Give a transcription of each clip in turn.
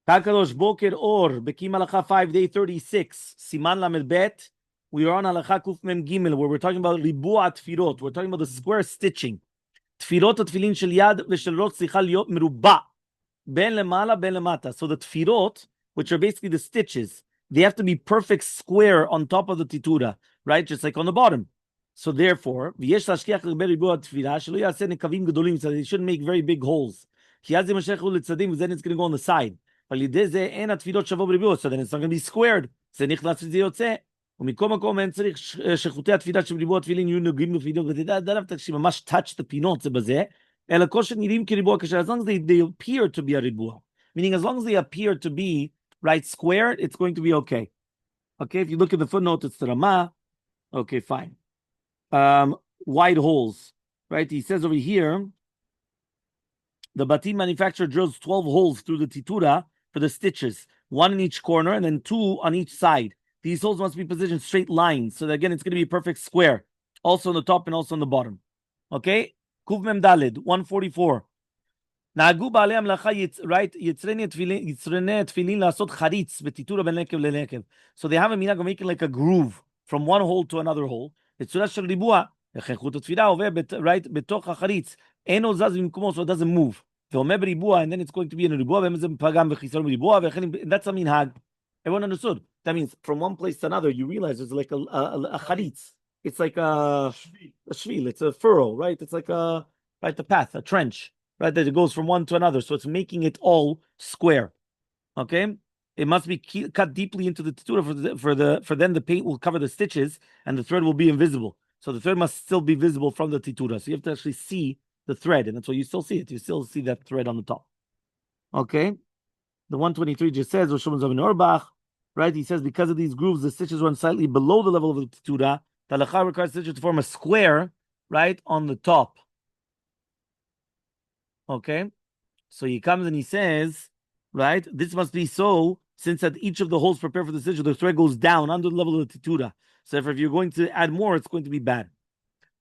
Takadosh Boker Or, Bekiim Halacha 5, day 36, Siman Lamed Bet. We are on Halacha Kuf Mem Gimel, where we're talking about Ribua Tfirot. We're talking about the square stitching. Tfirot Tefilin Shel Yad V'Shel Rosh Tzricha Liot Merubah. Ben Lemala, Ben Lemata. So the Tfirot, which are basically the stitches, they have to be perfect square on top of the titura, right? Just like on the bottom. So therefore, V'yesh Lashkiach L'Ber Ribua Tfirah, Shelo Yaseh Nekavim Gedolim, so they shouldn't make very big holes. Ki az yimashech hu letzadim, then it's going to go on the side. So then it's not going to be squared. Because the ממש touch the פינות, as long as they appear to be a ריבוע. Meaning, as long as they appear to be right square, it's going to be okay. Okay, if you look at the footnote, it's the Rama. Okay, fine. Wide holes, right? He says over here, the Bekiim manufacturer drills 12 holes through the titura for the stitches, one in each corner and then two on each side. These holes must be positioned straight lines, so that again it's going to be a perfect square, also on the top and also on the bottom. Okay, Kuv Mem Daled 144. Na'agu ba'alei hamlacha, right? Yitzrene tefilin la'asot charitz betitura ben lekev lelekev. So they have a minhag of making like a groove from one hole to another hole. B'tzura shel ribua, chut tefila over right betoch hacharitz. Eno zaz b'mkumo, so it doesn't move. And then it's going to be in a ribua. That's a minhag. Everyone understood. That means from one place to another, you realize there's like a charitz. It's like a shvil. It's a furrow, right? It's like a path, a trench, right? That it goes from one to another. So it's making it all square. Okay, it must be cut deeply into the titura for then the paint will cover the stitches and the thread will be invisible. So the thread must still be visible from the titura. So you have to actually see the thread, and that's why you still see it. You still see that thread on the top. Okay, the 123 just says, right? He says because of these grooves, the stitches run slightly below the level of the titura. The halacha requires stitches to form a square, right, on the top. Okay, so he comes and he says, right, this must be so since at each of the holes prepared for the stitch, the thread goes down under the level of the titura. So if you're going to add more, it's going to be bad,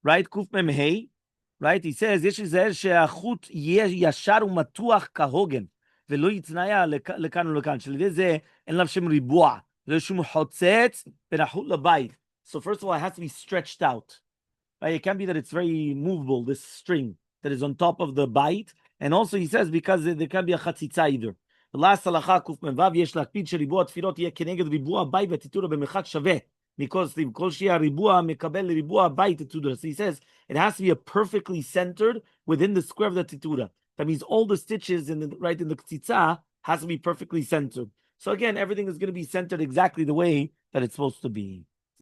right? Kuf Mem Hey. Right? He says, יש להיזהר שהחוט יהיה ישר ומתוח כהוגן, ולא יתנעע לכאן ולכאן, שלדי זה אין לו שם ריבוע, ולא שום חוצץ בין החוט לבית. So first of all, it has to be stretched out. Right? It can't be that it's very movable, this string that is on top of the bite. And also he says, because there can't be a chatzitza either. The last הלכה קמ"ו, יש להקפיד שריבוע תפילות יהיה כנגד ריבוע בית והטיטורה במרחק שווה. Because the kol shia ribua mekabel ribua bait titura. So he says it has to be a perfectly centered within the square of the titura. That means all the stitches in the ktitza has to be perfectly centered. So again, everything is going to be centered exactly the way that it's supposed to be.